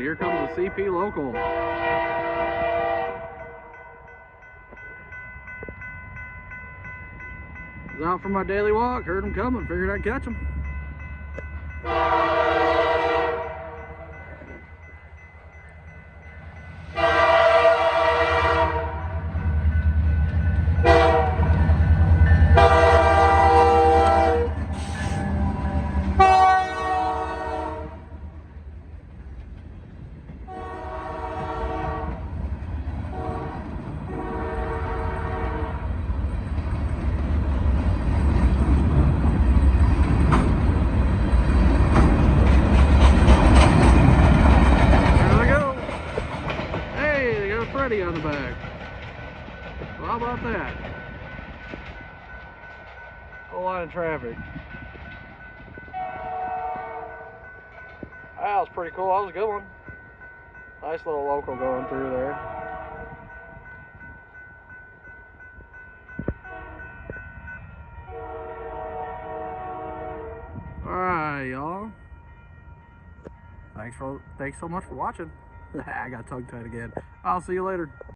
here comes the CP local. Was out for my daily walk, heard them coming, figured I'd catch them. On the back. Well, how about that? Whole line of traffic. That was pretty cool. That was a good one. Nice little local going through there. Alright, y'all. Thanks so much for watching. I got tongue tied again. I'll see you later.